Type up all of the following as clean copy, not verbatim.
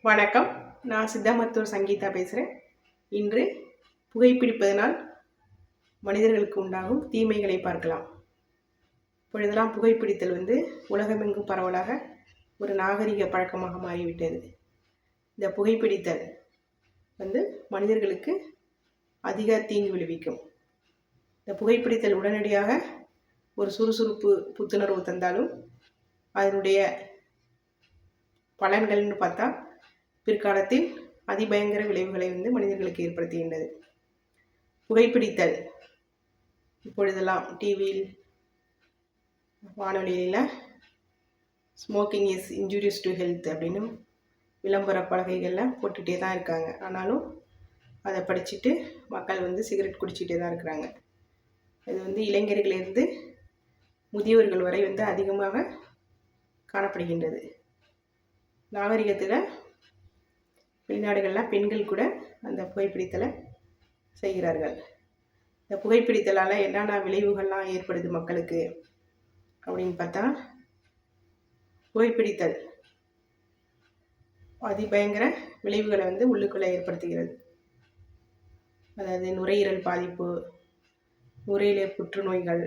வணக்கம். நான் சித்தா மருத்துவர் சங்கீதா பேசுகிறேன். இன்று புகைப்பிடிப்பதனால் மனிதர்களுக்கு உண்டாகும் தீமைகளை பார்க்கலாம். இப்பொழுதெல்லாம் புகைப்பிடித்தல் உலகமெங்கும் பரவலாக ஒரு நாகரிக பழக்கமாக மாறிவிட்டது. இந்த புகைப்பிடித்தல் மனிதர்களுக்கு அதிக தீங்கு விளைவிக்கும். இந்த புகைப்பிடித்தல் உடனடியாக ஒரு சுறுசுறுப்பு புத்துணர்வு தந்தாலும் அதனுடைய பலன்கள்னு பார்த்தா பிற்காலத்தில் அதிபயங்கர விளைவுகளை மனிதர்களுக்கு ஏற்படுத்துகின்றது. புகைப்பிடித்தல் இப்பொழுதெல்லாம் டிவியில் வானொலியில் smoking is injurious to health அப்படின்னு விளம்பர பலகைகளில் போட்டுகிட்டே தான் இருக்காங்க. ஆனாலும் அதை படிச்சுட்டு மக்கள் சிகரெட் குடிச்சிட்டே தான் இருக்கிறாங்க. இது இளைஞர்களிலிருந்து முதியவர்கள் வரை அதிகமாக காணப்படுகின்றது. நாகரிகத்தில் வெளிநாடுகளில் பெண்கள் கூட அந்த புகைப்பிடித்தலை செய்கிறார்கள். இந்த புகைப்பிடித்தலால் என்னென்ன விளைவுகள்லாம் ஏற்படுது மக்களுக்கு அப்படின்னு பார்த்தா, புகைப்பிடித்தல் அதிபயங்கர விளைவுகளை உள்ளுக்குள்ளே ஏற்படுத்துகிறது. அதாவது நுரையீரல் பாதிப்பு, நுரையீரல் புற்றுநோய்கள்,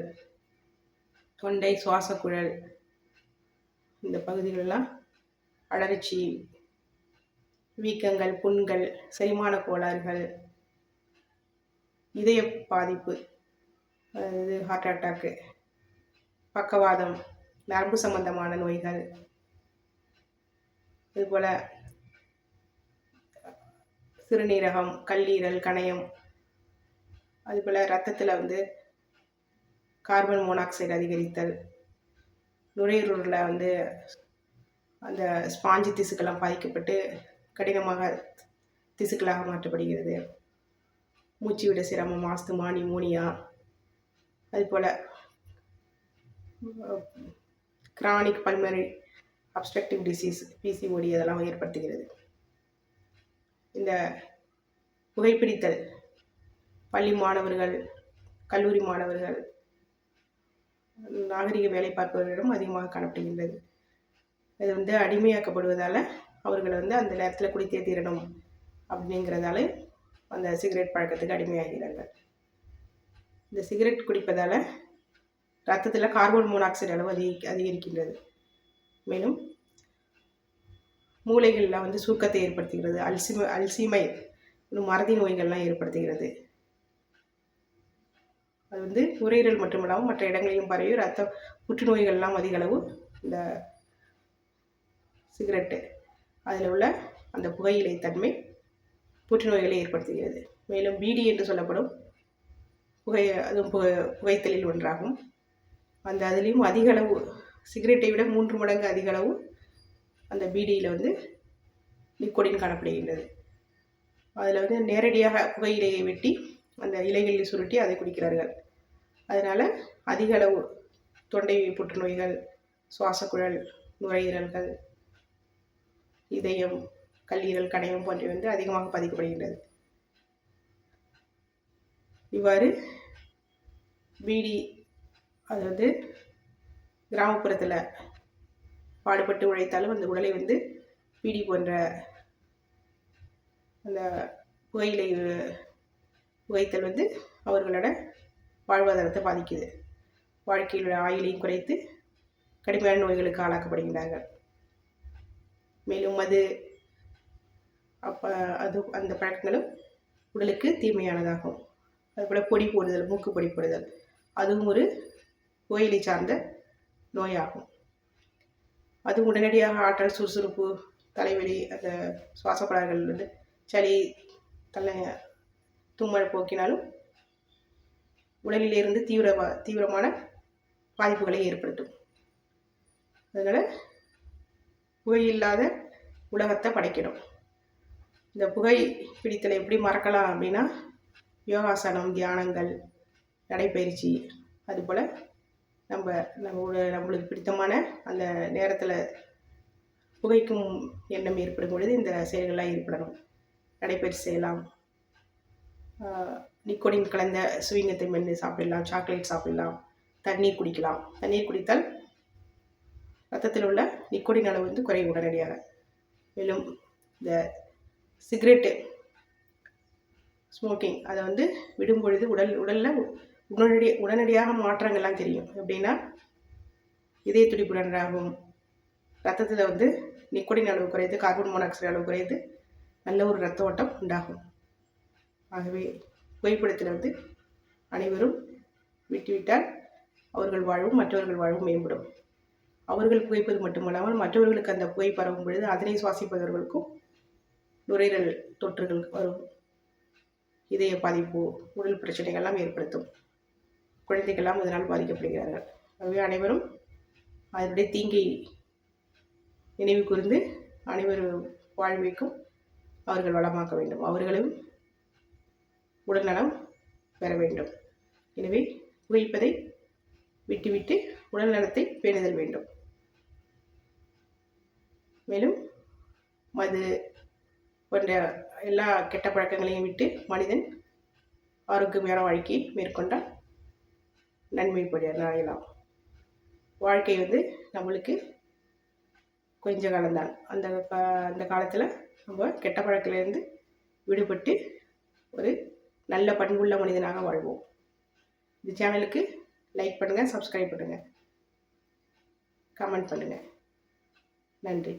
தொண்டை சுவாசக்குழல் இந்த பகுதிகளெல்லாம் அழற்சி, வீக்கங்கள், புண்கள், செரிமான கோளாறுகள், இதய பாதிப்பு, அதாவது ஹார்ட் அட்டாக்கு, பக்கவாதம், நரம்பு சம்பந்தமான நோய்கள், இதுபோல் சிறுநீரகம், கல்லீரல், கணையம், அதுபோல் ரத்தத்தில் கார்பன் மோனாக்சைடு அதிகரித்தல், நுரையீரலில் அந்த ஸ்பாஞ்சி திசுக்கெல்லாம் பாதிக்கப்பட்டு கடினமாக திசுக்களாக மாற்றப்படுகிறது. மூச்சு விட சிரமம், ஆஸ்துமா, நிமோனியா, அதுபோல் chronic pulmonary obstructive disease PCOD அதெல்லாம் ஏற்படுத்துகிறது. இந்த புகைப்பிடித்தல் பள்ளி மாணவர்கள், கல்லூரி மாணவர்கள், நாகரிக வேலை பார்ப்பவர்களிடம் அதிகமாக காணப்படுகின்றது. இது அடிமையாக்கப்படுவதால் அவர்களை அந்த நேரத்தில் குடித்தே தீரணும் அப்படிங்கிறதால அந்த சிகரெட் பழக்கத்துக்கு அடிமையாகிறார்கள். இந்த சிகரெட் குடிப்பதால் ரத்தத்தில் கார்பன் மோனாக்சைடு அளவு அதிகரிக்கின்றது. மேலும் மூளைகளில் சுருக்கத்தை ஏற்படுத்துகிறது. அல்சிமை மறதி நோய்கள்லாம் ஏற்படுத்துகிறது. அது நுரையீரல் மட்டுமில்லாமல் மற்ற இடங்களிலும் பரவி புற்றுநோய்கள்லாம் அதிக அளவு இந்த சிகரெட்டு அதில் உள்ள அந்த புகையிலை தன்மை புற்றுநோய்களை ஏற்படுத்துகிறது. மேலும் பீடி என்று சொல்லப்படும் புகைத்தலில் ஒன்றாகும். அதுலேயும் அதிக அளவு சிகரெட்டை விட 3 மடங்கு அதிக அளவு அந்த பீடியில் நிக்கோடின் காணப்படுகின்றது. அதில் நேரடியாக புகையிலையை வெட்டி அந்த இலைகளில் சுருட்டி அதை குடிக்கிறார்கள். அதனால் அதிக அளவு தொண்டை புற்றுநோய்கள், சுவாசக்குழல், நுரையீரல்கள், இதயம், கல்லீரல், கணையம் போன்றவை அதிகமாக பாதிக்கப்படுகின்றது. இவ்வாறு பீடி அதாவது கிராமப்புறத்தில் பாடுபட்டு உழைத்தாலும் அந்த உடலை பீடி போன்ற அந்த புகைத்தல் அவர்களோட வாழ்வாதாரத்தை பாதிக்குது. வாழ்க்கையில் ஆயுளையும் குறைத்து கடுமையான நோய்களுக்கு ஆளாக்கப்படுகின்றார்கள். மேலும் அந்த பழக்கங்களும் உடலுக்கு தீமையானதாகும். அதுபோல் பொடி போடுதல், மூக்கு பொடி போடுதல், அதுவும் ஒரு புகையிலை சார்ந்த நோயாகும். அது உடனடியாக ஆற்றல், சுறுசுறுப்பு, தலைவலி, அந்த சுவாச கோளாறுகள், சளி, தும்மல் போக்கினாலும் உடலிலிருந்து தீவிரமான பாதிப்புகளை ஏற்படுத்தும். அதனால் புகையில்லாத உலகத்தை படைக்கணும். இந்த புகை பிடித்தலை எப்படி மறக்கலாம் அப்படின்னா, யோகாசனம், தியானங்கள், நடைப்பயிற்சி, அதுபோல் நம்மளுக்கு பிடித்தமான அந்த நேரத்தில் புகைக்கும் எண்ணம் ஏற்படும் பொழுது இந்த செயல்கள்லாம் ஏற்படணும். நடைப்பயிற்சி செய்யலாம், நிக்கோடின் கலந்த சுவிங்கத்தை மென்று சாப்பிடலாம், சாக்லேட் சாப்பிடலாம், தண்ணீர் குடிக்கலாம். தண்ணீர் குடித்தால் ரத்தத்தில் உள்ள நிக்கோடின் அளவு குறையும் உடனடியாக. மேலும் இந்த சிகரெட்டு ஸ்மோக்கிங் அதை வந்து விடும் பொழுது உடலில் உடனடியாக மாற்றங்கள்லாம் தெரியும். எப்படின்னா இதய துடிப்பு நன்றாகும், ரத்தத்தில் வந்து நிக்கோட்டின் அளவு குறையுது, கார்பன் மோனாக்சைடு அளவு குறையுது, நல்ல ஒரு இரத்த ஓட்டம் உண்டாகும். ஆகவே புகைப்படத்தில் வந்து அனைவரும் விட்டுவிட்டால் அவர்கள் வாழ்வும் மற்றவர்கள் வாழ்வும் மேம்படும். அவர்கள் புகைப்பது மட்டுமல்லாமல் மற்றவர்களுக்கு அந்த புகை பரவும் பொழுது அதனை சுவாசிப்பவர்களுக்கும் நுரையீரல் தொற்றுகள் வரும், இதய பாதிப்பு, உடல் பிரச்சனைகள்லாம் ஏற்படுத்தும். குழந்தைகள்லாம் இதனால் பாதிக்கப்படுகிறார்கள். ஆகவே அனைவரும் அதனுடைய தீங்கை நினைவு கூர்ந்து அனைவரும் வாழ்விக்கும் அவர்கள் வளமாக்க வேண்டும், அவர்களும் உடல்நலம் பெற வேண்டும். எனவே புகைப்பதை விட்டுவிட்டு உடல் நலத்தை பேணுதல் வேண்டும். மேலும் மது போன்ற எல்லா கெட்ட பழக்கங்களையும் விட்டு மனிதன் ஆரோக்கியமான வாழ்க்கையை மேற்கொண்டால் நன்மைப்படையலாம். வாழ்க்கை வந்து நம்மளுக்கு கொஞ்ச காலம்தான். அந்த காலத்தில் நம்ம கெட்ட பழக்கத்திலேருந்து விடுபட்டு ஒரு நல்ல பண்புள்ள மனிதனாக வாழ்வோம். இந்த சேனலுக்கு லைக் பண்ணுங்கள், சப்ஸ்கிரைப் பண்ணுங்கள், கமெண்ட் பண்ணுங்கள். நன்றி.